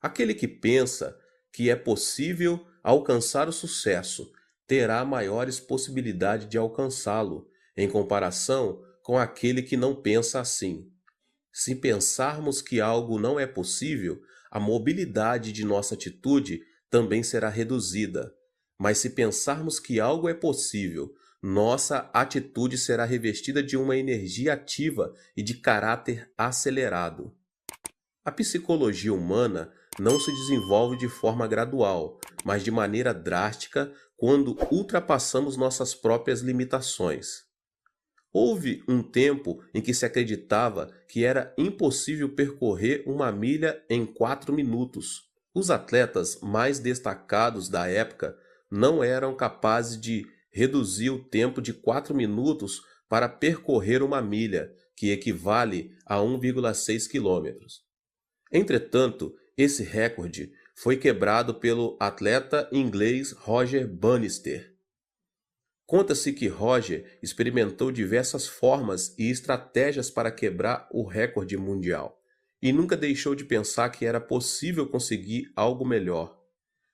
Aquele que pensa que é possível alcançar o sucesso terá maiores possibilidades de alcançá-lo, em comparação com aquele que não pensa assim. Se pensarmos que algo não é possível, a mobilidade de nossa atitude também será reduzida. Mas se pensarmos que algo é possível, nossa atitude será revestida de uma energia ativa e de caráter acelerado. A psicologia humana não se desenvolve de forma gradual, mas de maneira drástica quando ultrapassamos nossas próprias limitações. Houve um tempo em que se acreditava que era impossível percorrer uma milha em 4 minutos. Os atletas mais destacados da época não eram capazes de reduzir o tempo de 4 minutos para percorrer uma milha, que equivale a 1,6 quilômetros. Entretanto, esse recorde foi quebrado pelo atleta inglês Roger Bannister. Conta-se que Roger experimentou diversas formas e estratégias para quebrar o recorde mundial e nunca deixou de pensar que era possível conseguir algo melhor,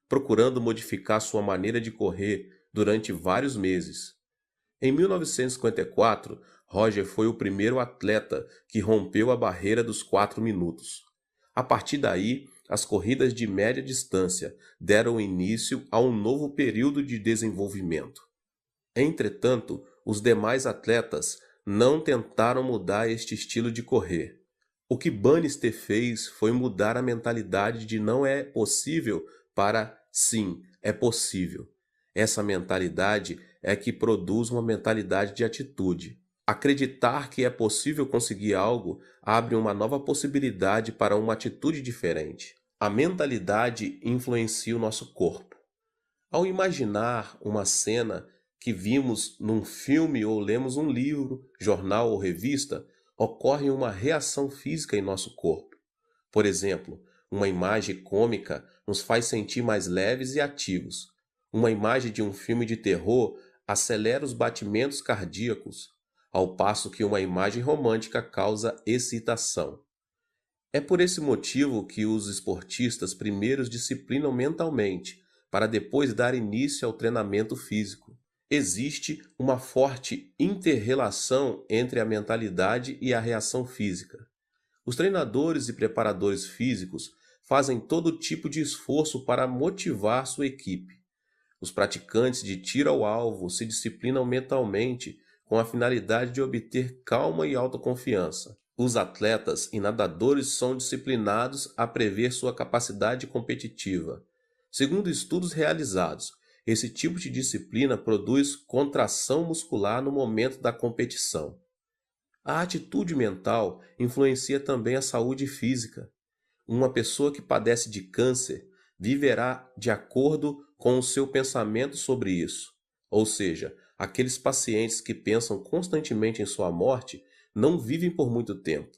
procurando modificar sua maneira de correr durante vários meses. Em 1954, Roger foi o primeiro atleta que rompeu a barreira dos 4 minutos. A partir daí, as corridas de média distância deram início a um novo período de desenvolvimento. Entretanto, os demais atletas não tentaram mudar este estilo de correr. O que Bannister fez foi mudar a mentalidade de não é possível para sim, é possível. Essa mentalidade é que produz uma mentalidade de atitude. Acreditar que é possível conseguir algo abre uma nova possibilidade para uma atitude diferente. A mentalidade influencia o nosso corpo. Ao imaginar uma cena que vimos num filme ou lemos um livro, jornal ou revista, ocorre uma reação física em nosso corpo. Por exemplo, uma imagem cômica nos faz sentir mais leves e ativos. Uma imagem de um filme de terror acelera os batimentos cardíacos, ao passo que uma imagem romântica causa excitação. É por esse motivo que os esportistas primeiros disciplinam mentalmente, para depois dar início ao treinamento físico. Existe uma forte inter-relação entre a mentalidade e a reação física. Os treinadores e preparadores físicos fazem todo tipo de esforço para motivar sua equipe. Os praticantes de tiro ao alvo se disciplinam mentalmente com a finalidade de obter calma e autoconfiança. Os atletas e nadadores são disciplinados a prever sua capacidade competitiva. Segundo estudos realizados, esse tipo de disciplina produz contração muscular no momento da competição. A atitude mental influencia também a saúde física. Uma pessoa que padece de câncer viverá de acordo com o seu pensamento sobre isso. Ou seja, aqueles pacientes que pensam constantemente em sua morte não vivem por muito tempo,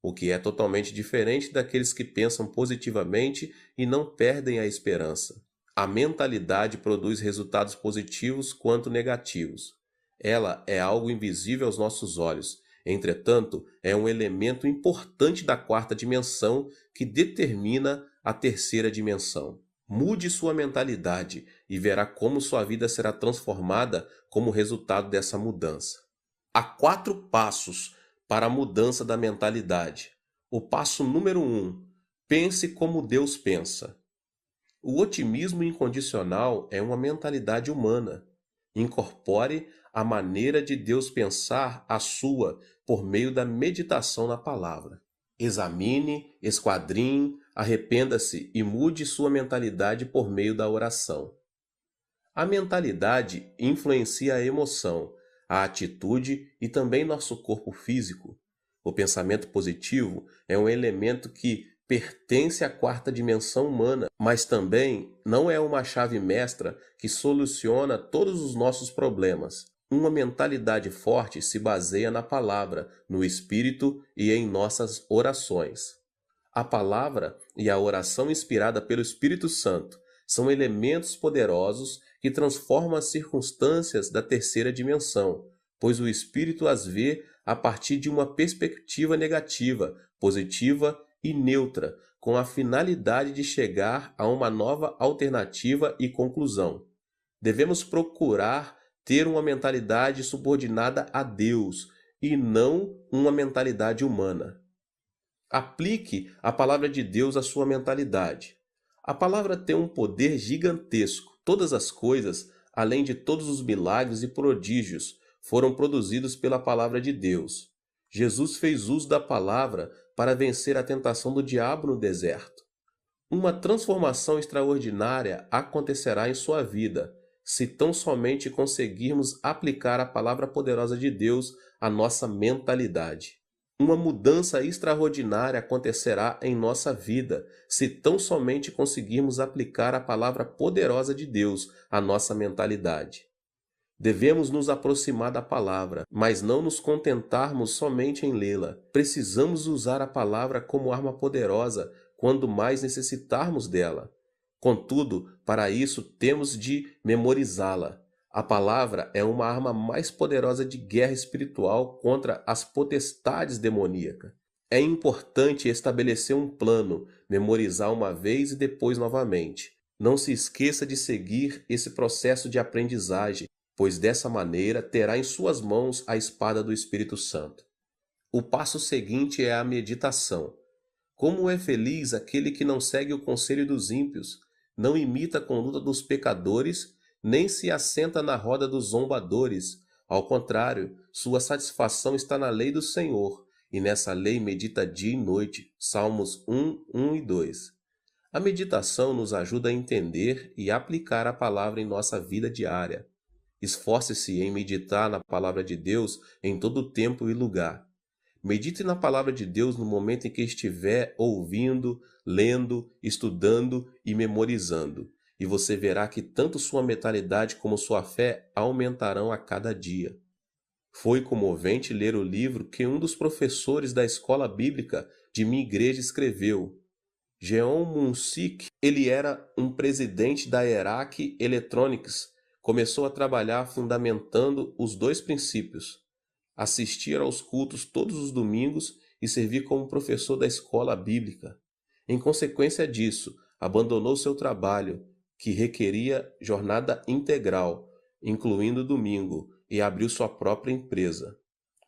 o que é totalmente diferente daqueles que pensam positivamente e não perdem a esperança. A mentalidade produz resultados positivos quanto negativos. Ela é algo invisível aos nossos olhos. Entretanto, é um elemento importante da quarta dimensão que determina a terceira dimensão. Mude sua mentalidade e verá como sua vida será transformada como resultado dessa mudança. Há 4 passos para a mudança da mentalidade. O passo número 1: pense como Deus pensa. O otimismo incondicional é uma mentalidade humana. Incorpore a maneira de Deus pensar a sua por meio da meditação na palavra. Examine, esquadrinhe, arrependa-se e mude sua mentalidade por meio da oração. A mentalidade influencia a emoção, a atitude e também nosso corpo físico. O pensamento positivo é um elemento que pertence à quarta dimensão humana, mas também não é uma chave mestra que soluciona todos os nossos problemas. Uma mentalidade forte se baseia na palavra, no espírito e em nossas orações. A palavra e a oração inspirada pelo Espírito Santo são elementos poderosos que transformam as circunstâncias da terceira dimensão, pois o Espírito as vê a partir de uma perspectiva negativa, positiva e neutra, com a finalidade de chegar a uma nova alternativa e conclusão. Devemos procurar ter uma mentalidade subordinada a Deus e não uma mentalidade humana. Aplique a palavra de Deus à sua mentalidade. A palavra tem um poder gigantesco. Todas as coisas, além de todos os milagres e prodígios, foram produzidos pela palavra de Deus. Jesus fez uso da palavra para vencer a tentação do diabo no deserto. Uma transformação extraordinária acontecerá em sua vida, se tão somente conseguirmos aplicar a palavra poderosa de Deus à nossa mentalidade. Uma mudança extraordinária acontecerá em nossa vida, se tão somente conseguirmos aplicar a palavra poderosa de Deus à nossa mentalidade. Devemos nos aproximar da palavra, mas não nos contentarmos somente em lê-la. Precisamos usar a palavra como arma poderosa quando mais necessitarmos dela. Contudo, para isso temos de memorizá-la. A palavra é uma arma mais poderosa de guerra espiritual contra as potestades demoníacas. É importante estabelecer um plano, memorizar uma vez e depois novamente. Não se esqueça de seguir esse processo de aprendizagem, pois dessa maneira terá em suas mãos a espada do Espírito Santo. O passo seguinte é a meditação. Como é feliz aquele que não segue o conselho dos ímpios, não imita a conduta dos pecadores, nem se assenta na roda dos zombadores. Ao contrário, sua satisfação está na lei do Senhor, e nessa lei medita dia e noite. Salmos 1, 1 e 2. A meditação nos ajuda a entender e aplicar a palavra em nossa vida diária. Esforce-se em meditar na palavra de Deus em todo tempo e lugar. Medite na palavra de Deus no momento em que estiver ouvindo, lendo, estudando e memorizando, e você verá que tanto sua mentalidade como sua fé aumentarão a cada dia. Foi comovente ler o livro que um dos professores da escola bíblica de minha igreja escreveu. Jeon Mun-sik, ele era um presidente da Erac Electronics, começou a trabalhar fundamentando os dois princípios: assistir aos cultos todos os domingos e servir como professor da escola bíblica. Em consequência disso, abandonou seu trabalho, que requeria jornada integral, incluindo domingo, e abriu sua própria empresa.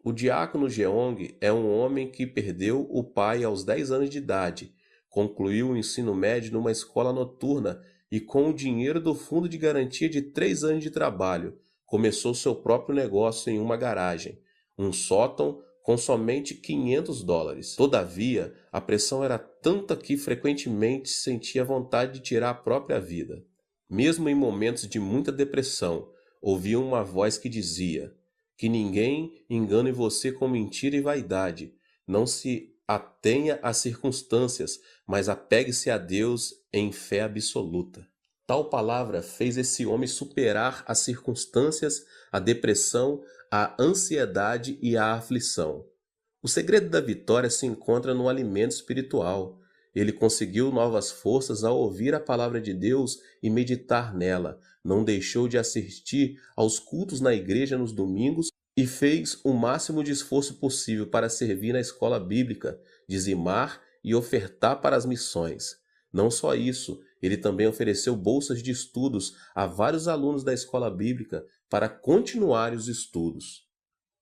O diácono Jeong é um homem que perdeu o pai aos 10 anos de idade, concluiu o ensino médio numa escola noturna e, com o dinheiro do fundo de garantia de 3 anos de trabalho, começou seu próprio negócio em uma garagem, um sótão com somente $500. Todavia, a pressão era tanta que frequentemente sentia vontade de tirar a própria vida. Mesmo em momentos de muita depressão, ouvia uma voz que dizia: que ninguém engane você com mentira e vaidade. Não se atenha às circunstâncias, mas apegue-se a Deus em fé absoluta. Tal palavra fez esse homem superar as circunstâncias, a depressão, a ansiedade e a aflição. O segredo da vitória se encontra no alimento espiritual. Ele conseguiu novas forças ao ouvir a palavra de Deus e meditar nela. Não deixou de assistir aos cultos na igreja nos domingos e fez o máximo de esforço possível para servir na escola bíblica, dizimar e ofertar para as missões. Não só isso, ele também ofereceu bolsas de estudos a vários alunos da escola bíblica para continuarem os estudos.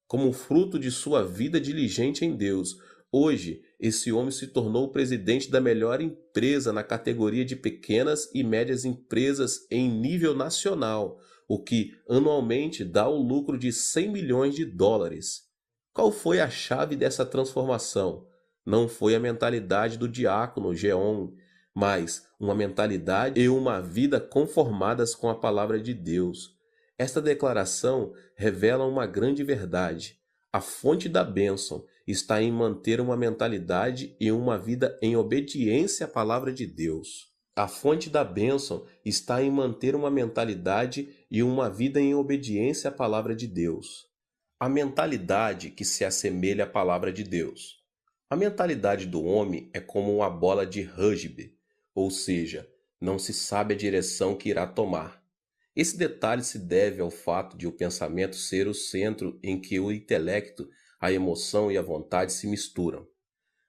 Como fruto de sua vida diligente em Deus, hoje esse homem se tornou o presidente da melhor empresa na categoria de pequenas e médias empresas em nível nacional, o que anualmente dá o lucro de $100 milhões. Qual foi a chave dessa transformação? Não foi a mentalidade do diácono Jeon, mas uma mentalidade e uma vida conformadas com a palavra de Deus. Esta declaração revela uma grande verdade. A fonte da bênção está em manter uma mentalidade e uma vida em obediência à palavra de Deus. A fonte da bênção está em manter uma mentalidade e uma vida em obediência à palavra de Deus. A mentalidade que se assemelha à palavra de Deus. A mentalidade do homem é como uma bola de rugby, ou seja, não se sabe a direção que irá tomar. Esse detalhe se deve ao fato de o pensamento ser o centro em que o intelecto, a emoção e a vontade se misturam.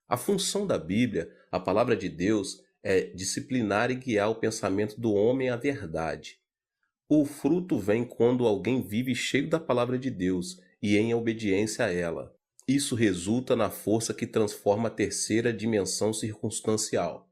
A função da Bíblia, a palavra de Deus, é disciplinar e guiar o pensamento do homem à verdade. O fruto vem quando alguém vive cheio da palavra de Deus e em obediência a ela. Isso resulta na força que transforma a terceira dimensão circunstancial.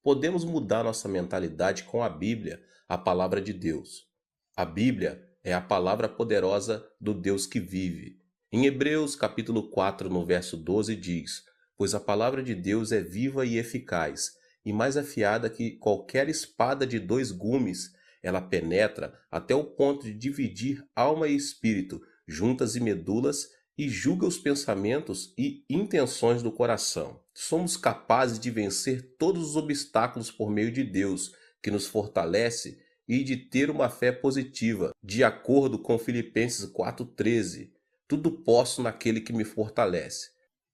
Podemos mudar nossa mentalidade com a Bíblia, a palavra de Deus. A Bíblia é a palavra poderosa do Deus que vive. Em Hebreus capítulo 4, no verso 12 diz: "Pois a palavra de Deus é viva e eficaz, e mais afiada que qualquer espada de dois gumes. Ela penetra até o ponto de dividir alma e espírito, juntas e medulas, e julga os pensamentos e intenções do coração." Somos capazes de vencer todos os obstáculos por meio de Deus, que nos fortalece, e de ter uma fé positiva, de acordo com Filipenses 4,13. Tudo posso naquele que me fortalece.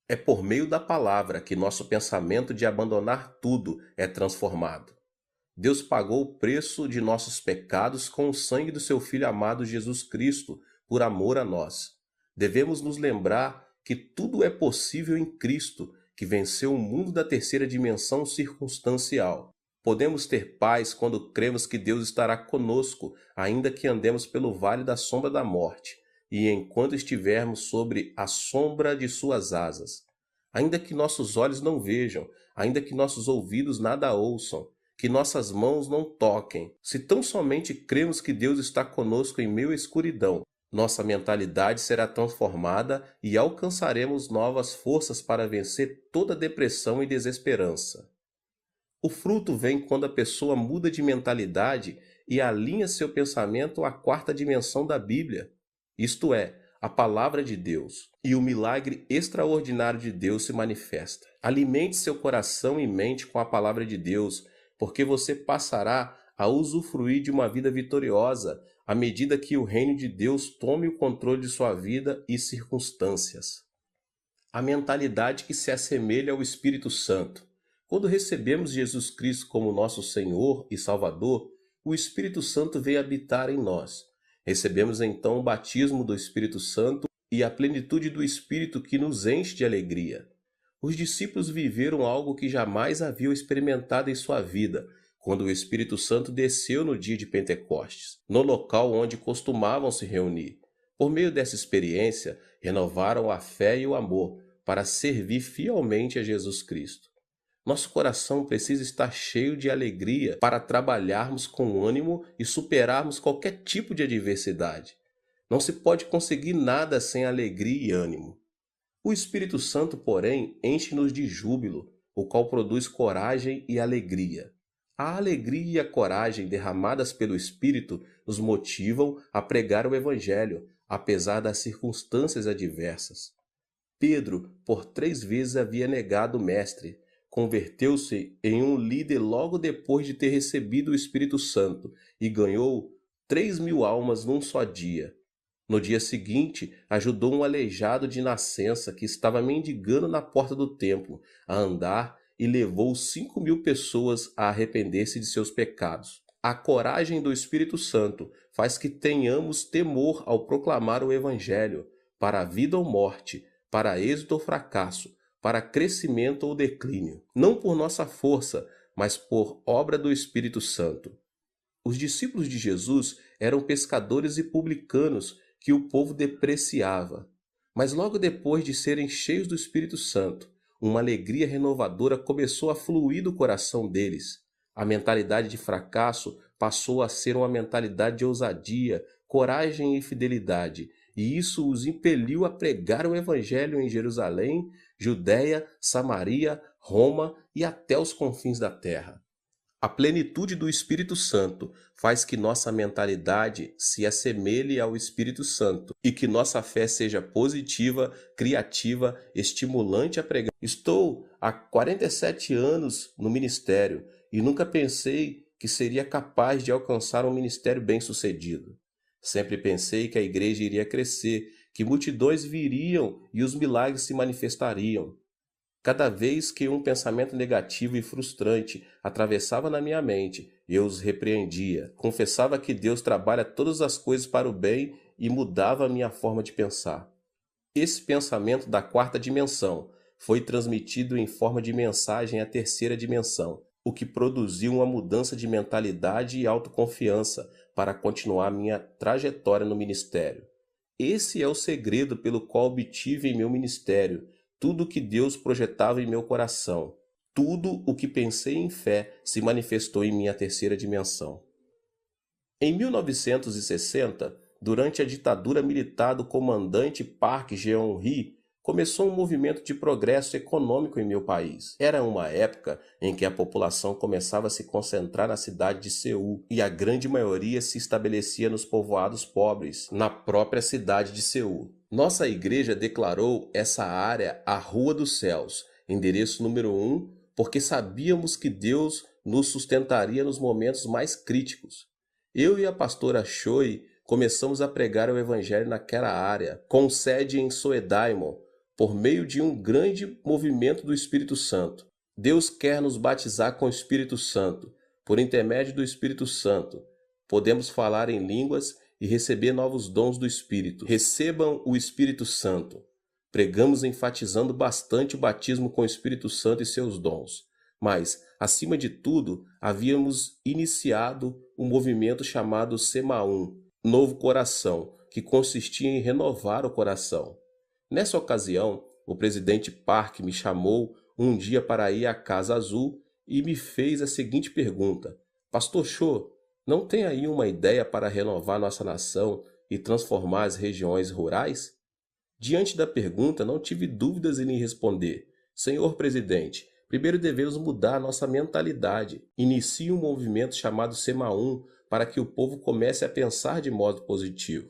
É por meio da palavra que nosso pensamento de abandonar tudo é transformado. Deus pagou o preço de nossos pecados com o sangue do seu Filho amado Jesus Cristo, por amor a nós. Devemos nos lembrar que tudo é possível em Cristo, que venceu o mundo da terceira dimensão circunstancial. Podemos ter paz quando cremos que Deus estará conosco, ainda que andemos pelo vale da sombra da morte, e enquanto estivermos sobre a sombra de suas asas. Ainda que nossos olhos não vejam, ainda que nossos ouvidos nada ouçam, que nossas mãos não toquem, se tão somente cremos que Deus está conosco em meio à escuridão, nossa mentalidade será transformada e alcançaremos novas forças para vencer toda depressão e desesperança. O fruto vem quando a pessoa muda de mentalidade e alinha seu pensamento à quarta dimensão da Bíblia, isto é, a palavra de Deus, e o milagre extraordinário de Deus se manifesta. Alimente seu coração e mente com a palavra de Deus, porque você passará a usufruir de uma vida vitoriosa à medida que o reino de Deus tome o controle de sua vida e circunstâncias. A mentalidade que se assemelha ao Espírito Santo. Quando recebemos Jesus Cristo como nosso Senhor e Salvador, o Espírito Santo veio habitar em nós. Recebemos então o batismo do Espírito Santo e a plenitude do Espírito que nos enche de alegria. Os discípulos viveram algo que jamais haviam experimentado em sua vida, quando o Espírito Santo desceu no dia de Pentecostes, no local onde costumavam se reunir. Por meio dessa experiência, renovaram a fé e o amor para servir fielmente a Jesus Cristo. Nosso coração precisa estar cheio de alegria para trabalharmos com ânimo e superarmos qualquer tipo de adversidade. Não se pode conseguir nada sem alegria e ânimo. O Espírito Santo, porém, enche-nos de júbilo, o qual produz coragem e alegria. A alegria e a coragem derramadas pelo Espírito nos motivam a pregar o Evangelho, apesar das circunstâncias adversas. Pedro, por 3 vezes havia negado o Mestre. Converteu-se em um líder logo depois de ter recebido o Espírito Santo e ganhou 3.000 almas num só dia. No dia seguinte, ajudou um aleijado de nascença que estava mendigando na porta do templo a andar e levou 5.000 pessoas a arrepender-se de seus pecados. A coragem do Espírito Santo faz que tenhamos temor ao proclamar o Evangelho, para a vida ou morte, para êxito ou fracasso, para crescimento ou declínio, não por nossa força, mas por obra do Espírito Santo. Os discípulos de Jesus eram pescadores e publicanos que o povo depreciava. Mas logo depois de serem cheios do Espírito Santo, uma alegria renovadora começou a fluir do coração deles. A mentalidade de fracasso passou a ser uma mentalidade de ousadia, coragem e fidelidade, e isso os impeliu a pregar o Evangelho em Jerusalém, Judéia, Samaria, Roma e até os confins da terra. A plenitude do Espírito Santo faz que nossa mentalidade se assemelhe ao Espírito Santo e que nossa fé seja positiva, criativa, estimulante a pregar. Estou há 47 anos no ministério e nunca pensei que seria capaz de alcançar um ministério bem-sucedido. Sempre pensei que a igreja iria crescer, que multidões viriam e os milagres se manifestariam. Cada vez que um pensamento negativo e frustrante atravessava na minha mente, eu os repreendia, confessava que Deus trabalha todas as coisas para o bem e mudava a minha forma de pensar. Esse pensamento da quarta dimensão foi transmitido em forma de mensagem à terceira dimensão, o que produziu uma mudança de mentalidade e autoconfiança para continuar minha trajetória no ministério. Esse é o segredo pelo qual obtive em meu ministério tudo o que Deus projetava em meu coração. Tudo o que pensei em fé se manifestou em minha terceira dimensão. Em 1960, durante a ditadura militar do comandante Park Geun-hye, começou um movimento de progresso econômico em meu país. Era uma época em que a população começava a se concentrar na cidade de Seul e a grande maioria se estabelecia nos povoados pobres, na própria cidade de Seul. Nossa igreja declarou essa área a Rua dos Céus, endereço número 1, porque sabíamos que Deus nos sustentaria nos momentos mais críticos. Eu e a pastora Choi começamos a pregar o evangelho naquela área, com sede em Soedaimon, por meio de um grande movimento do Espírito Santo. Deus quer nos batizar com o Espírito Santo. Por intermédio do Espírito Santo, podemos falar em línguas e receber novos dons do Espírito. Recebam o Espírito Santo. Pregamos enfatizando bastante o batismo com o Espírito Santo e seus dons. Mas, acima de tudo, havíamos iniciado um movimento chamado Semaum, Novo Coração, que consistia em renovar o coração. Nessa ocasião, o presidente Park me chamou um dia para ir à Casa Azul e me fez a seguinte pergunta: Pastor Cho, não tem aí uma ideia para renovar nossa nação e transformar as regiões rurais? Diante da pergunta, não tive dúvidas em lhe responder: Senhor presidente, primeiro devemos mudar nossa mentalidade. Inicie um movimento chamado Semaum para que o povo comece a pensar de modo positivo.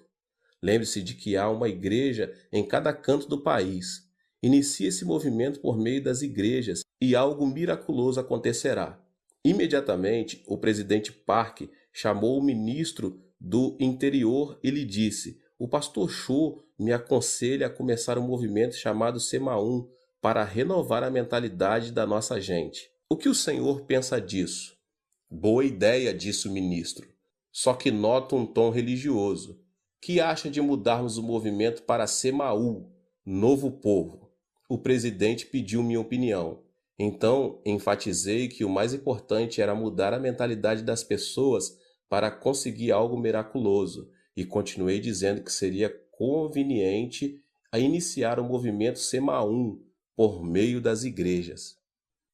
Lembre-se de que há uma igreja em cada canto do país. Inicie esse movimento por meio das igrejas e algo miraculoso acontecerá. Imediatamente, o presidente Park chamou o ministro do Interior e lhe disse: o pastor Cho me aconselha a começar um movimento chamado Semaum para renovar a mentalidade da nossa gente. O que o senhor pensa disso? Boa ideia, disse o ministro. Só que noto um tom religioso. Que acha de mudarmos o movimento para Semaú, Novo Povo? O presidente pediu minha opinião. Então, enfatizei que o mais importante era mudar a mentalidade das pessoas para conseguir algo miraculoso, e continuei dizendo que seria conveniente a iniciar o movimento Semaum por meio das igrejas.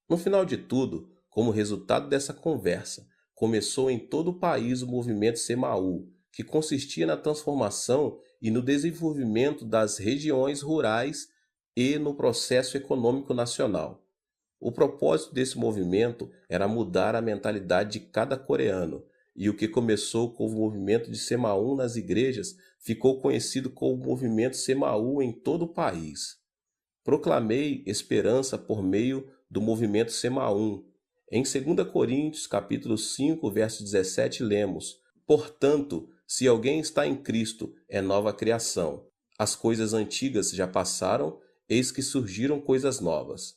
No final de tudo, como resultado dessa conversa, começou em todo o país o movimento Semaú, que consistia na transformação e no desenvolvimento das regiões rurais e no processo econômico nacional. O propósito desse movimento era mudar a mentalidade de cada coreano, e o que começou com o movimento de Semaum nas igrejas ficou conhecido como movimento Semaú em todo o país. Proclamei esperança por meio do movimento Semaum. Em 2 Coríntios, capítulo 5, verso 17, lemos: Portanto, se alguém está em Cristo, é nova criação. As coisas antigas já passaram, eis que surgiram coisas novas.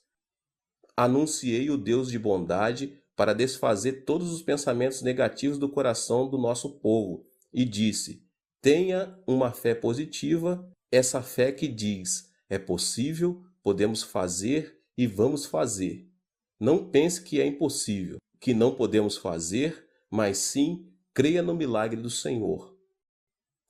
Anunciei o Deus de bondade para desfazer todos os pensamentos negativos do coração do nosso povo e disse: tenha uma fé positiva, essa fé que diz: é possível, podemos fazer e vamos fazer. Não pense que é impossível, que não podemos fazer, mas sim creia no milagre do Senhor.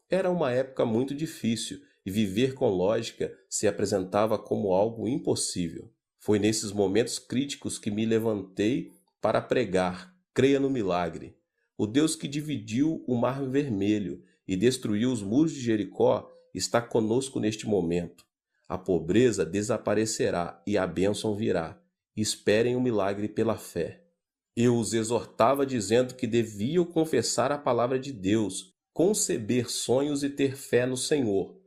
Era uma época muito difícil e viver com lógica se apresentava como algo impossível. Foi nesses momentos críticos que me levantei para pregar: creia no milagre. O Deus que dividiu o Mar Vermelho e destruiu os muros de Jericó está conosco neste momento. A pobreza desaparecerá e a bênção virá. Esperem o milagre pela fé. Eu os exortava dizendo que deviam confessar a palavra de Deus, conceber sonhos e ter fé no Senhor.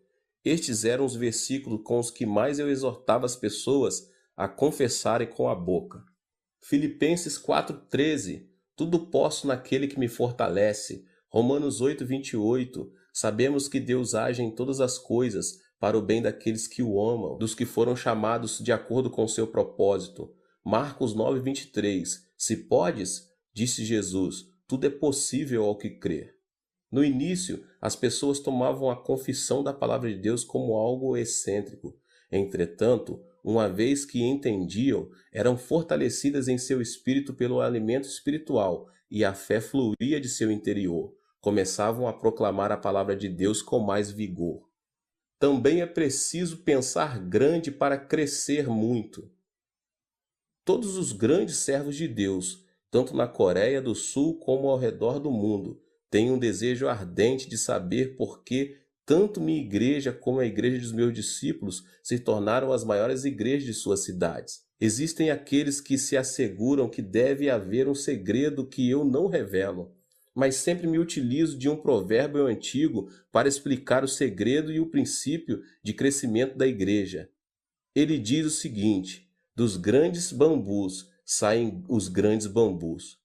Estes eram os versículos com os que mais eu exortava as pessoas a confessarem com a boca. Filipenses 4,13, tudo posso naquele que me fortalece. Romanos 8,28, sabemos que Deus age em todas as coisas para o bem daqueles que o amam, dos que foram chamados de acordo com o seu propósito. Marcos 9,23, se podes, disse Jesus, tudo é possível ao que crer. No início, as pessoas tomavam a confissão da palavra de Deus como algo excêntrico. Entretanto, uma vez que entendiam, eram fortalecidas em seu espírito pelo alimento espiritual e a fé fluía de seu interior. Começavam a proclamar a palavra de Deus com mais vigor. Também é preciso pensar grande para crescer muito. Todos os grandes servos de Deus, tanto na Coreia do Sul como ao redor do mundo, têm um desejo ardente de saber por que tanto minha igreja como a igreja dos meus discípulos se tornaram as maiores igrejas de suas cidades. Existem aqueles que se asseguram que deve haver um segredo que eu não revelo, mas sempre me utilizo de um provérbio antigo para explicar o segredo e o princípio de crescimento da igreja. Ele diz o seguinte: dos grandes bambus saem os grandes bambus.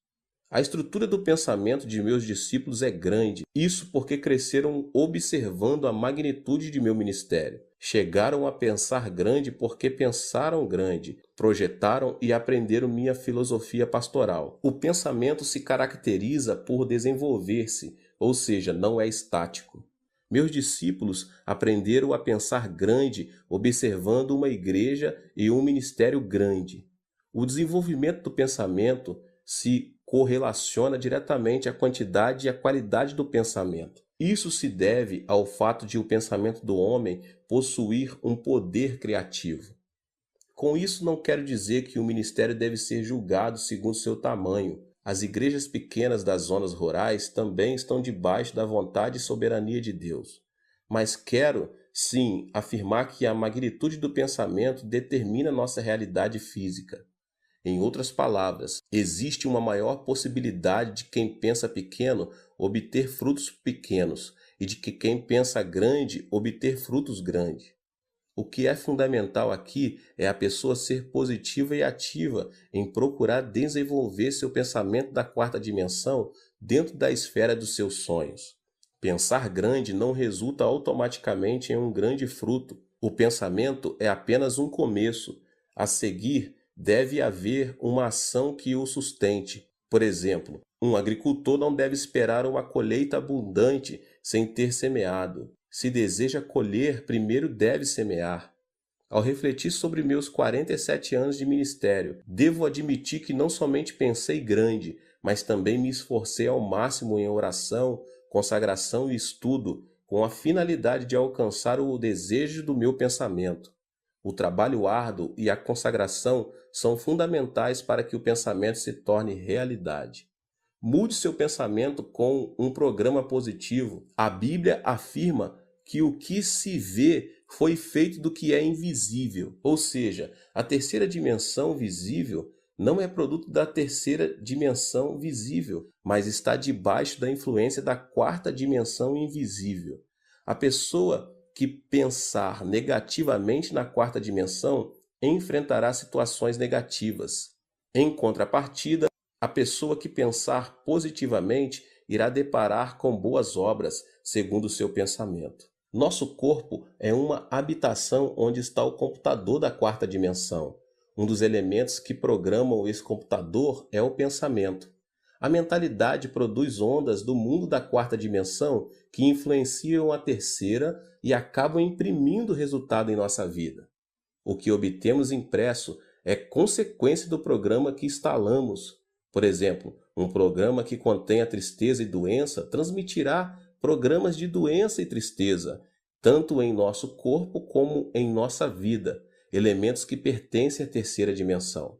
A estrutura do pensamento de meus discípulos é grande, isso porque cresceram observando a magnitude de meu ministério. Chegaram a pensar grande porque pensaram grande, projetaram e aprenderam minha filosofia pastoral. O pensamento se caracteriza por desenvolver-se, ou seja, não é estático. Meus discípulos aprenderam a pensar grande observando uma igreja e um ministério grande. O desenvolvimento do pensamento se correlaciona diretamente à quantidade e à qualidade do pensamento. Isso se deve ao fato de o pensamento do homem possuir um poder criativo. Com isso, não quero dizer que o ministério deve ser julgado segundo seu tamanho. As igrejas pequenas das zonas rurais também estão debaixo da vontade e soberania de Deus. Mas quero, sim, afirmar que a magnitude do pensamento determina nossa realidade física. Em outras palavras, existe uma maior possibilidade de quem pensa pequeno obter frutos pequenos e de que quem pensa grande obter frutos grandes. O que é fundamental aqui é a pessoa ser positiva e ativa em procurar desenvolver seu pensamento da quarta dimensão dentro da esfera dos seus sonhos. Pensar grande não resulta automaticamente em um grande fruto. O pensamento é apenas um começo. A seguir, deve haver uma ação que o sustente. Por exemplo, um agricultor não deve esperar uma colheita abundante sem ter semeado. Se deseja colher, primeiro deve semear. Ao refletir sobre meus 47 anos de ministério, devo admitir que não somente pensei grande, mas também me esforcei ao máximo em oração, consagração e estudo, com a finalidade de alcançar o desejo do meu pensamento. O trabalho árduo e a consagração são fundamentais para que o pensamento se torne realidade. Mude seu pensamento com um programa positivo. A Bíblia afirma que o que se vê foi feito do que é invisível, ou seja, a terceira dimensão visível não é produto da terceira dimensão visível, mas está debaixo da influência da quarta dimensão invisível. A pessoa que pensar negativamente na quarta dimensão enfrentará situações negativas. Em contrapartida, a pessoa que pensar positivamente irá deparar com boas obras, segundo o seu pensamento. Nosso corpo é uma habitação onde está o computador da quarta dimensão. Um dos elementos que programam esse computador é o pensamento. A mentalidade produz ondas do mundo da quarta dimensão que influenciam a terceira e acabam imprimindo resultado em nossa vida. O que obtemos impresso é consequência do programa que instalamos. Por exemplo, um programa que contém tristeza e doença transmitirá programas de doença e tristeza, tanto em nosso corpo como em nossa vida, elementos que pertencem à terceira dimensão.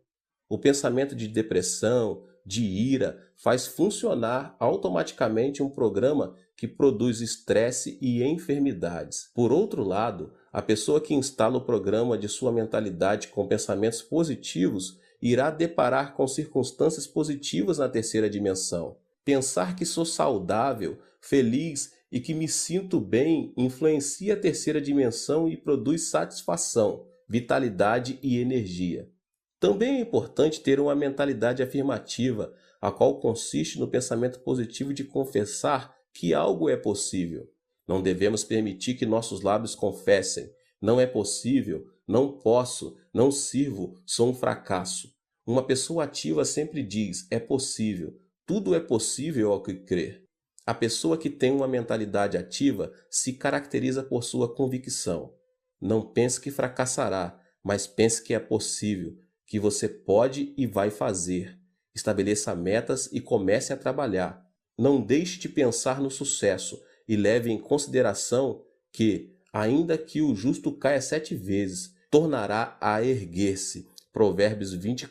O pensamento de depressão, de ira, faz funcionar automaticamente um programa que produz estresse e enfermidades. Por outro lado, a pessoa que instala o programa de sua mentalidade com pensamentos positivos irá deparar com circunstâncias positivas na terceira dimensão. Pensar que sou saudável, feliz e que me sinto bem influencia a terceira dimensão e produz satisfação, vitalidade e energia. Também é importante ter uma mentalidade afirmativa, a qual consiste no pensamento positivo de confessar que algo é possível. Não devemos permitir que nossos lábios confessem: não é possível, não posso, não sirvo, sou um fracasso. Uma pessoa ativa sempre diz: é possível, tudo é possível ao que crer. A pessoa que tem uma mentalidade ativa se caracteriza por sua convicção. Não pense que fracassará, mas pense que é possível, que você pode e vai fazer. Estabeleça metas e comece a trabalhar. Não deixe de pensar no sucesso e leve em consideração que, ainda que o justo caia 7 vezes, tornará a erguer-se. Provérbios 20.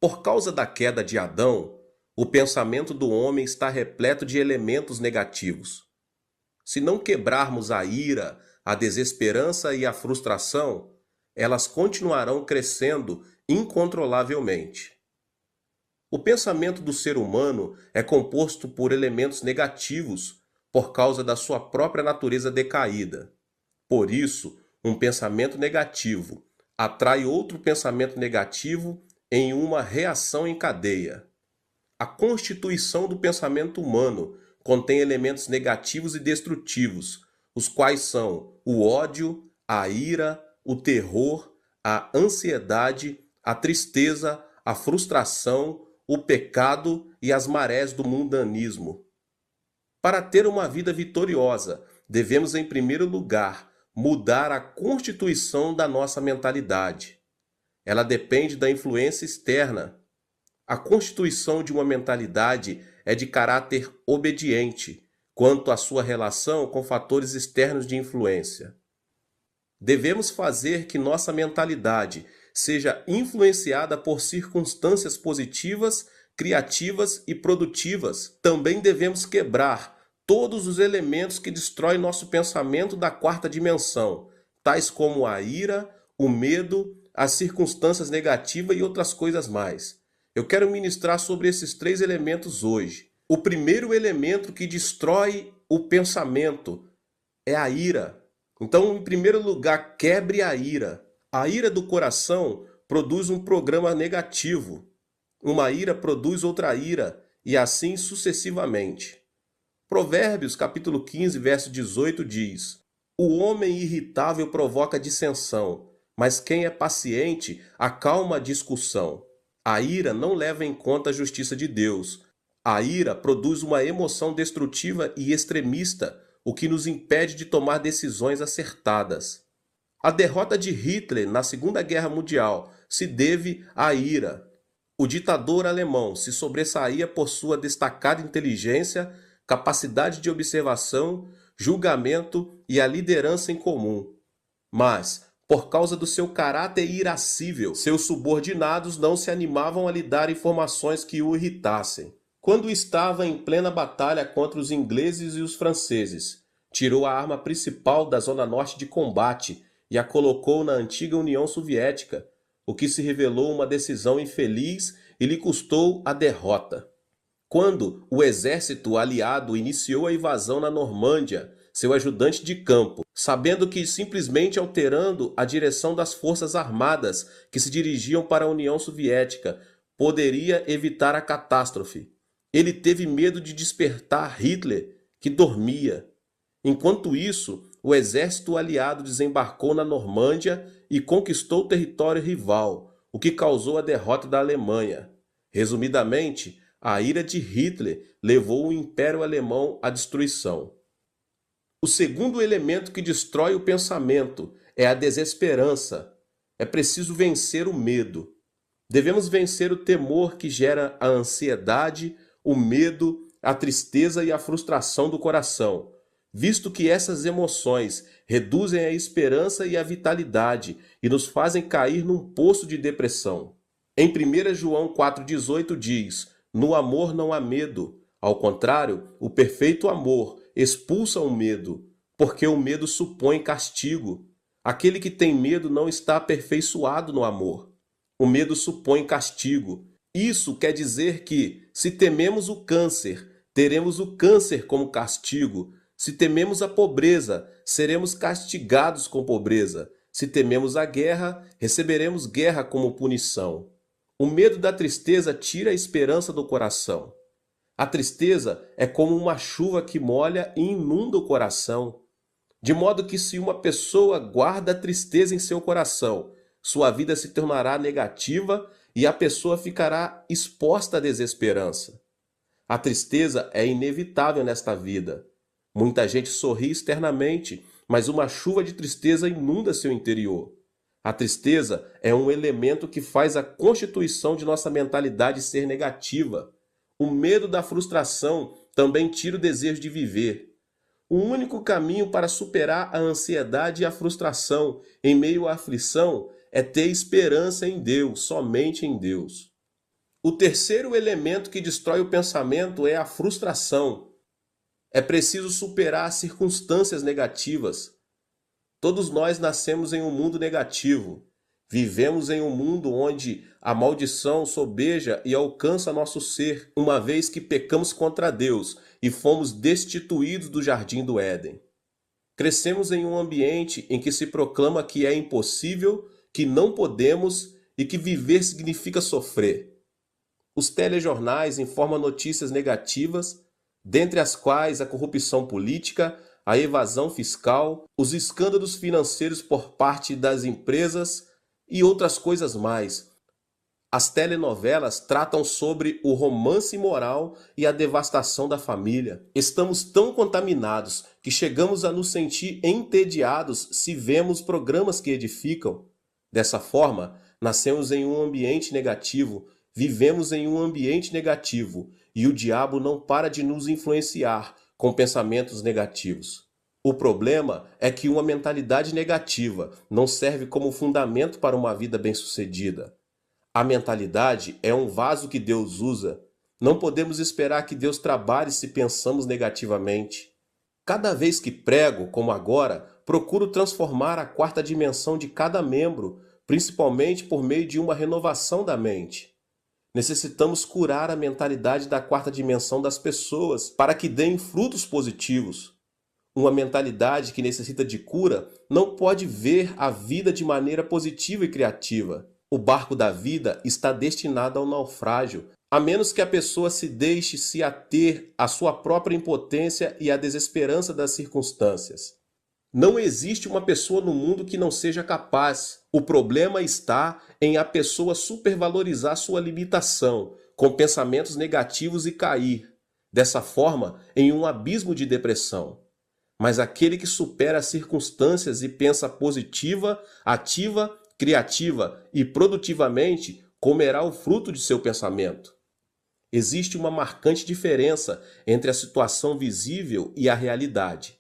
Por causa da queda de Adão, o pensamento do homem está repleto de elementos negativos. Se não quebrarmos a ira, a desesperança e a frustração, elas continuarão crescendo incontrolavelmente. O pensamento do ser humano é composto por elementos negativos por causa da sua própria natureza decaída. Por isso, um pensamento negativo atrai outro pensamento negativo em uma reação em cadeia. A constituição do pensamento humano contém elementos negativos e destrutivos, os quais são o ódio, a ira, o terror, a ansiedade, a tristeza, a frustração, o pecado e as marés do mundanismo. Para ter uma vida vitoriosa, devemos, em primeiro lugar, mudar a constituição da nossa mentalidade. Ela depende da influência externa. A constituição de uma mentalidade é de caráter obediente quanto à sua relação com fatores externos de influência. Devemos fazer que nossa mentalidade seja influenciada por circunstâncias positivas, criativas e produtivas. Também devemos quebrar todos os elementos que destroem nosso pensamento da quarta dimensão, tais como a ira, o medo, as circunstâncias negativas e outras coisas mais. Eu quero ministrar sobre esses 3 elementos hoje. O primeiro elemento que destrói o pensamento é a ira. Então, em primeiro lugar, quebre a ira. A ira do coração produz um programa negativo. Uma ira produz outra ira, e assim sucessivamente. Provérbios, capítulo 15, verso 18 diz: O homem irritável provoca dissensão, mas quem é paciente acalma a discussão. A ira não leva em conta a justiça de Deus. A ira produz uma emoção destrutiva e extremista, o que nos impede de tomar decisões acertadas. A derrota de Hitler na Segunda Guerra Mundial se deve à ira. O ditador alemão se sobressaía por sua destacada inteligência, capacidade de observação, julgamento e a liderança em comum. Mas, por causa do seu caráter irascível, seus subordinados não se animavam a lhe dar informações que o irritassem. Quando estava em plena batalha contra os ingleses e os franceses, tirou a arma principal da zona norte de combate e a colocou na antiga União Soviética, o que se revelou uma decisão infeliz e lhe custou a derrota. Quando o exército aliado iniciou a invasão na Normândia, seu ajudante de campo, sabendo que simplesmente alterando a direção das forças armadas que se dirigiam para a União Soviética poderia evitar a catástrofe, ele teve medo de despertar Hitler, que dormia. Enquanto isso, o exército aliado desembarcou na Normândia e conquistou o território rival, o que causou a derrota da Alemanha. Resumidamente, a ira de Hitler levou o Império Alemão à destruição. O segundo elemento que destrói o pensamento é a desesperança. É preciso vencer o medo. Devemos vencer o temor que gera a ansiedade, o medo, a tristeza e a frustração do coração, visto que essas emoções reduzem a esperança e a vitalidade e nos fazem cair num poço de depressão. Em 1 João 4,18 diz: No amor não há medo. Ao contrário, o perfeito amor expulsa o medo, porque o medo supõe castigo. Aquele que tem medo não está aperfeiçoado no amor. O medo supõe castigo. Isso quer dizer que, se tememos o câncer, teremos o câncer como castigo. Se tememos a pobreza, seremos castigados com pobreza. Se tememos a guerra, receberemos guerra como punição. O medo da tristeza tira a esperança do coração. A tristeza é como uma chuva que molha e inunda o coração. De modo que, se uma pessoa guarda a tristeza em seu coração, sua vida se tornará negativa e a pessoa ficará exposta à desesperança. A tristeza é inevitável nesta vida. Muita gente sorri externamente, mas uma chuva de tristeza inunda seu interior. A tristeza é um elemento que faz a constituição de nossa mentalidade ser negativa. O medo da frustração também tira o desejo de viver. O único caminho para superar a ansiedade e a frustração em meio à aflição é ter esperança em Deus, somente em Deus. O terceiro elemento que destrói o pensamento é a frustração. É preciso superar as circunstâncias negativas. Todos nós nascemos em um mundo negativo. Vivemos em um mundo onde a maldição sobeja e alcança nosso ser, uma vez que pecamos contra Deus e fomos destituídos do jardim do Éden. Crescemos em um ambiente em que se proclama que é impossível, que não podemos e que viver significa sofrer. Os telejornais informam notícias negativas, dentre as quais a corrupção política, a evasão fiscal, os escândalos financeiros por parte das empresas e outras coisas mais. As telenovelas tratam sobre o romance imoral e a devastação da família. Estamos tão contaminados que chegamos a nos sentir entediados se vemos programas que edificam. Dessa forma, nascemos em um ambiente negativo, vivemos em um ambiente negativo e o diabo não para de nos influenciar com pensamentos negativos. O problema é que uma mentalidade negativa não serve como fundamento para uma vida bem-sucedida. A mentalidade é um vaso que Deus usa. Não podemos esperar que Deus trabalhe se pensamos negativamente. Cada vez que prego, como agora, procuro transformar a quarta dimensão de cada membro, principalmente por meio de uma renovação da mente. Necessitamos curar a mentalidade da quarta dimensão das pessoas para que deem frutos positivos. Uma mentalidade que necessita de cura não pode ver a vida de maneira positiva e criativa. O barco da vida está destinado ao naufrágio, a menos que a pessoa se deixe se ater à sua própria impotência e à desesperança das circunstâncias. Não existe uma pessoa no mundo que não seja capaz. O problema está em a pessoa supervalorizar sua limitação, com pensamentos negativos e cair, dessa forma, em um abismo de depressão. Mas aquele que supera as circunstâncias e pensa positiva, ativa, criativa e produtivamente, comerá o fruto de seu pensamento. Existe uma marcante diferença entre a situação visível e a realidade.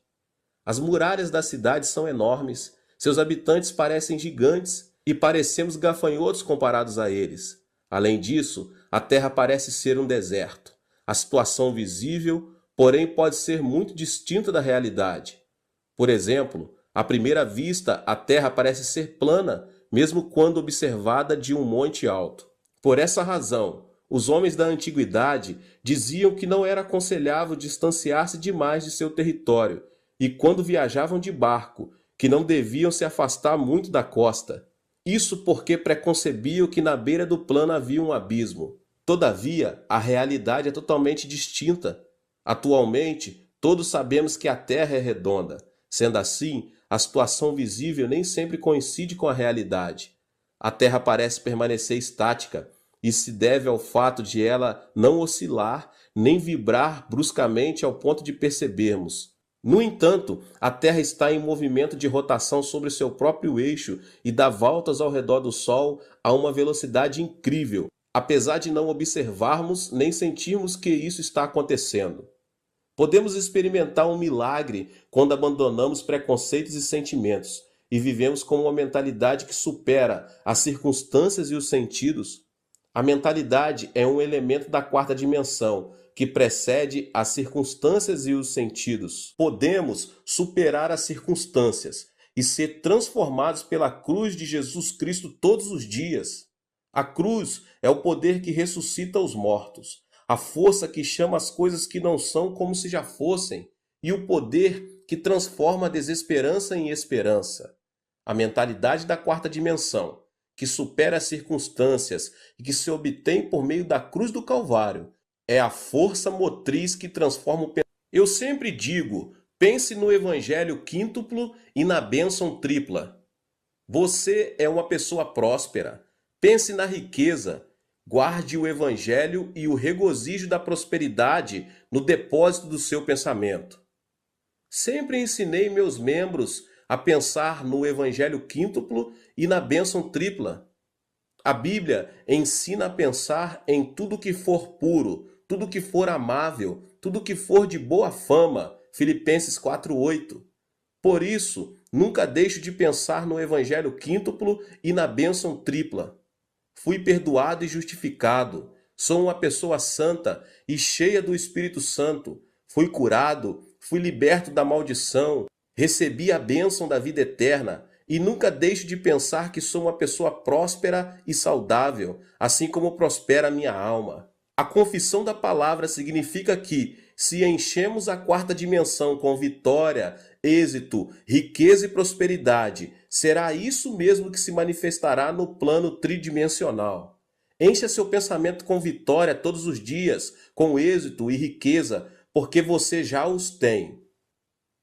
As muralhas da cidade são enormes, seus habitantes parecem gigantes e parecemos gafanhotos comparados a eles. Além disso, a terra parece ser um deserto. A situação visível, porém, pode ser muito distinta da realidade. Por exemplo, à primeira vista, a terra parece ser plana, mesmo quando observada de um monte alto. Por essa razão, os homens da antiguidade diziam que não era aconselhável distanciar-se demais de seu território, e quando viajavam de barco, que não deviam se afastar muito da costa. Isso porque preconcebiam que na beira do plano havia um abismo. Todavia, a realidade é totalmente distinta. Atualmente, todos sabemos que a Terra é redonda. Sendo assim, a situação visível nem sempre coincide com a realidade. A Terra parece permanecer estática, e se deve ao fato de ela não oscilar nem vibrar bruscamente ao ponto de percebermos. No entanto, a Terra está em movimento de rotação sobre seu próprio eixo e dá voltas ao redor do Sol a uma velocidade incrível, apesar de não observarmos nem sentirmos que isso está acontecendo. Podemos experimentar um milagre quando abandonamos preconceitos e sentimentos e vivemos com uma mentalidade que supera as circunstâncias e os sentidos. A mentalidade é um elemento da quarta dimensão, que precede as circunstâncias e os sentidos. Podemos superar as circunstâncias e ser transformados pela cruz de Jesus Cristo todos os dias. A cruz é o poder que ressuscita os mortos, a força que chama as coisas que não são como se já fossem, e o poder que transforma a desesperança em esperança. A mentalidade da quarta dimensão, que supera as circunstâncias e que se obtém por meio da cruz do Calvário, é a força motriz que transforma o pensamento. Eu sempre digo, pense no evangelho quíntuplo e na bênção tripla. Você é uma pessoa próspera. Pense na riqueza. Guarde o evangelho e o regozijo da prosperidade no depósito do seu pensamento. Sempre ensinei meus membros a pensar no evangelho quíntuplo e na bênção tripla. A Bíblia ensina a pensar em tudo que for puro, tudo que for amável, tudo que for de boa fama. Filipenses 4:8. Por isso, nunca deixo de pensar no evangelho quíntuplo e na bênção tripla. Fui perdoado e justificado. Sou uma pessoa santa e cheia do Espírito Santo. Fui curado, fui liberto da maldição, recebi a bênção da vida eterna e nunca deixo de pensar que sou uma pessoa próspera e saudável, assim como prospera a minha alma. A confissão da palavra significa que, se enchemos a quarta dimensão com vitória, êxito, riqueza e prosperidade, será isso mesmo que se manifestará no plano tridimensional. Encha seu pensamento com vitória todos os dias, com êxito e riqueza, porque você já os tem.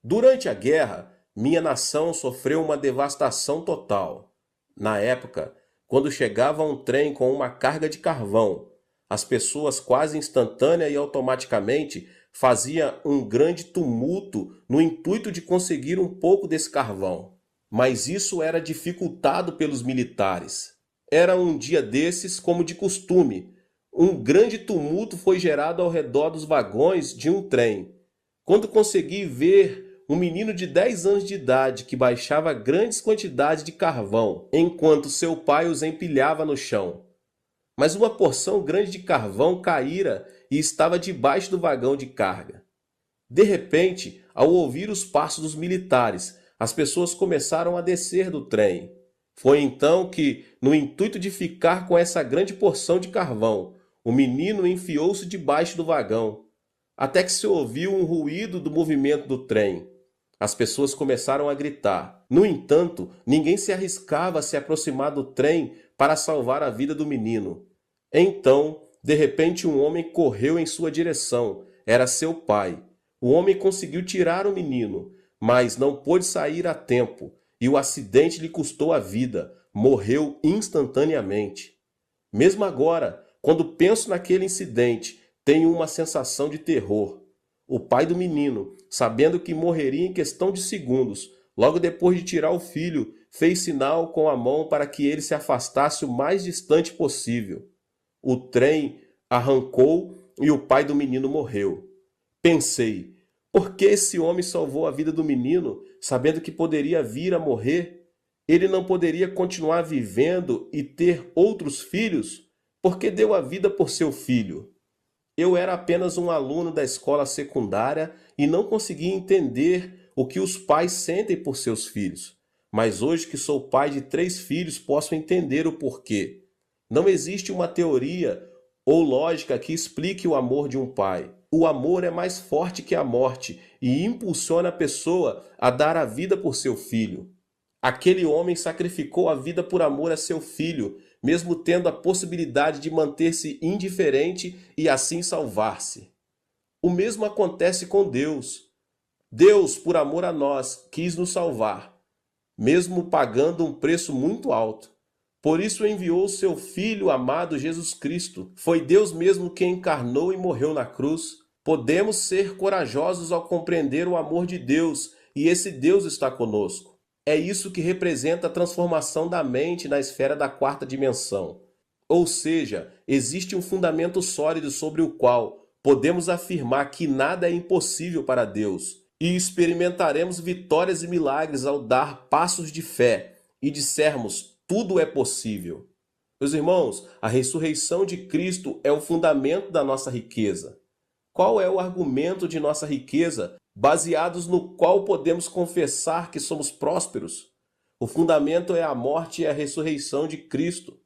Durante a guerra, minha nação sofreu uma devastação total. Na época, quando chegava um trem com uma carga de carvão, as pessoas quase instantânea e automaticamente faziam um grande tumulto no intuito de conseguir um pouco desse carvão. Mas isso era dificultado pelos militares. Era um dia desses, como de costume. Um grande tumulto foi gerado ao redor dos vagões de um trem. Quando consegui ver um menino de 10 anos de idade que baixava grandes quantidades de carvão, enquanto seu pai os empilhava no chão. Mas uma porção grande de carvão caíra e estava debaixo do vagão de carga. De repente, ao ouvir os passos dos militares, as pessoas começaram a descer do trem. Foi então que, no intuito de ficar com essa grande porção de carvão, o menino enfiou-se debaixo do vagão, até que se ouviu um ruído do movimento do trem. As pessoas começaram a gritar. No entanto, ninguém se arriscava a se aproximar do trem para salvar a vida do menino. Então, de repente, um homem correu em sua direção. Era seu pai. O homem conseguiu tirar o menino, mas não pôde sair a tempo, e o acidente lhe custou a vida. Morreu instantaneamente. Mesmo agora, quando penso naquele incidente, tenho uma sensação de terror. O pai do menino, sabendo que morreria em questão de segundos, logo depois de tirar o filho, fez sinal com a mão para que ele se afastasse o mais distante possível. O trem arrancou e o pai do menino morreu. Pensei, por que esse homem salvou a vida do menino, sabendo que poderia vir a morrer? Ele não poderia continuar vivendo e ter outros filhos? Por que deu a vida por seu filho? Eu era apenas um aluno da escola secundária e não conseguia entender o que os pais sentem por seus filhos. Mas hoje que sou pai de 3 filhos, posso entender o porquê. Não existe uma teoria ou lógica que explique o amor de um pai. O amor é mais forte que a morte e impulsiona a pessoa a dar a vida por seu filho. Aquele homem sacrificou a vida por amor a seu filho, mesmo tendo a possibilidade de manter-se indiferente e assim salvar-se. O mesmo acontece com Deus. Deus, por amor a nós, quis nos salvar, mesmo pagando um preço muito alto. Por isso enviou seu Filho amado Jesus Cristo. Foi Deus mesmo quem encarnou e morreu na cruz. Podemos ser corajosos ao compreender o amor de Deus, e esse Deus está conosco. É isso que representa a transformação da mente na esfera da quarta dimensão. Ou seja, existe um fundamento sólido sobre o qual podemos afirmar que nada é impossível para Deus, e experimentaremos vitórias e milagres ao dar passos de fé e dissermos: tudo é possível. Meus irmãos, a ressurreição de Cristo é o fundamento da nossa riqueza. Qual é o argumento de nossa riqueza, baseados no qual podemos confessar que somos prósperos? O fundamento é a morte e a ressurreição de Cristo.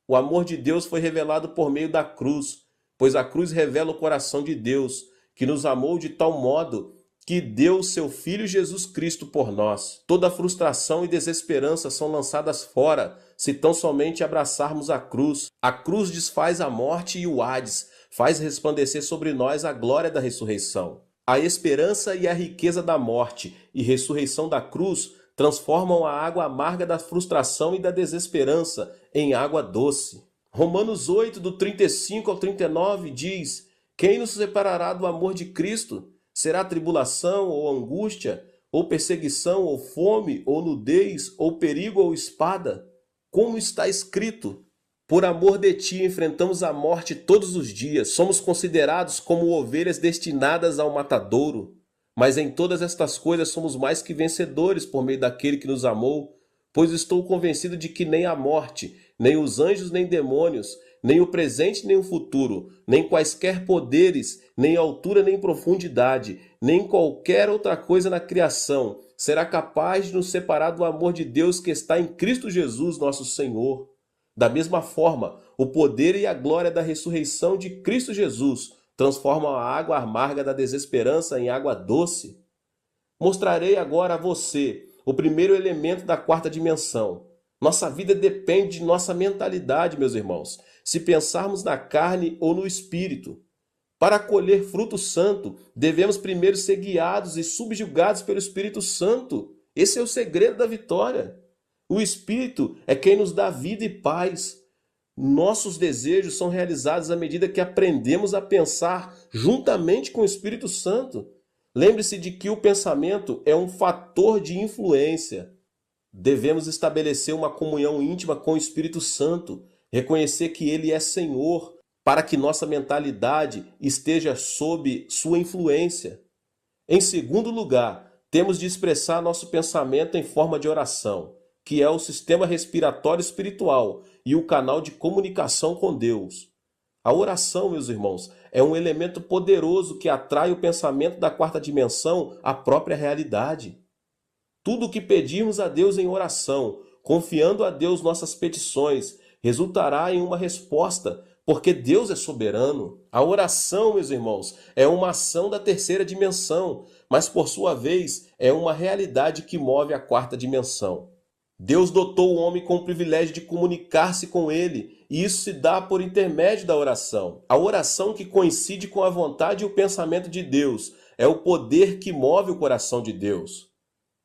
O amor de Deus foi revelado por meio da cruz, pois a cruz revela o coração de Deus, que nos amou de tal modo que deu seu Filho Jesus Cristo por nós. Toda frustração e desesperança são lançadas fora, se tão somente abraçarmos a cruz. A cruz desfaz a morte e o Hades, faz resplandecer sobre nós a glória da ressurreição. A esperança e a riqueza da morte e ressurreição da cruz transformam a água amarga da frustração e da desesperança em água doce. Romanos 8, do 35 ao 39 diz: quem nos separará do amor de Cristo? Será tribulação ou angústia, ou perseguição, ou fome, ou nudez, ou perigo, ou espada? Como está escrito: por amor de ti enfrentamos a morte todos os dias, somos considerados como ovelhas destinadas ao matadouro. Mas em todas estas coisas somos mais que vencedores por meio daquele que nos amou, pois estou convencido de que nem a morte, nem os anjos, nem demônios, nem o presente, nem o futuro, nem quaisquer poderes, nem altura, nem profundidade, nem qualquer outra coisa na criação será capaz de nos separar do amor de Deus que está em Cristo Jesus, nosso Senhor. Da mesma forma, o poder e a glória da ressurreição de Cristo Jesus transformam a água amarga da desesperança em água doce. Mostrarei agora a você o primeiro elemento da quarta dimensão. Nossa vida depende de nossa mentalidade, meus irmãos, se pensarmos na carne ou no espírito. Para colher fruto santo, devemos primeiro ser guiados e subjugados pelo Espírito Santo. Esse é o segredo da vitória. O Espírito é quem nos dá vida e paz. Nossos desejos são realizados à medida que aprendemos a pensar juntamente com o Espírito Santo. Lembre-se de que o pensamento é um fator de influência. Devemos estabelecer uma comunhão íntima com o Espírito Santo, reconhecer que Ele é Senhor, para que nossa mentalidade esteja sob sua influência. Em segundo lugar, temos de expressar nosso pensamento em forma de oração, que é o sistema respiratório espiritual e o canal de comunicação com Deus. A oração, meus irmãos, é um elemento poderoso que atrai o pensamento da quarta dimensão à própria realidade. Tudo o que pedirmos a Deus em oração, confiando a Deus nossas petições, resultará em uma resposta, porque Deus é soberano. A oração, meus irmãos, é uma ação da terceira dimensão, mas por sua vez é uma realidade que move a quarta dimensão. Deus dotou o homem com o privilégio de comunicar-se com ele, e isso se dá por intermédio da oração. A oração que coincide com a vontade e o pensamento de Deus é o poder que move o coração de Deus.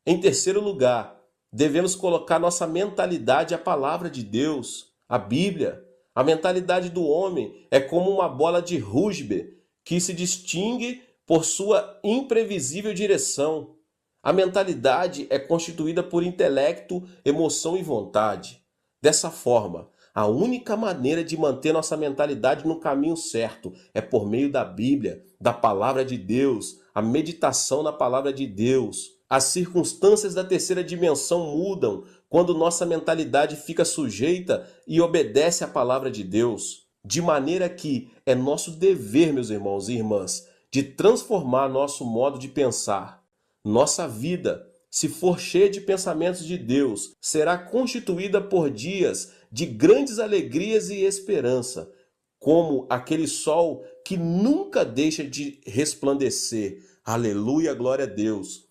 Em terceiro lugar, devemos colocar nossa mentalidade à palavra de Deus, a Bíblia. A mentalidade do homem é como uma bola de rugby que se distingue por sua imprevisível direção. A mentalidade é constituída por intelecto, emoção e vontade. Dessa forma, a única maneira de manter nossa mentalidade no caminho certo é por meio da Bíblia, da Palavra de Deus, a meditação na Palavra de Deus. As circunstâncias da terceira dimensão mudam quando nossa mentalidade fica sujeita e obedece à Palavra de Deus. De maneira que é nosso dever, meus irmãos e irmãs, de transformar nosso modo de pensar. Nossa vida, se for cheia de pensamentos de Deus, será constituída por dias de grandes alegrias e esperança, como aquele sol que nunca deixa de resplandecer. Aleluia, glória a Deus.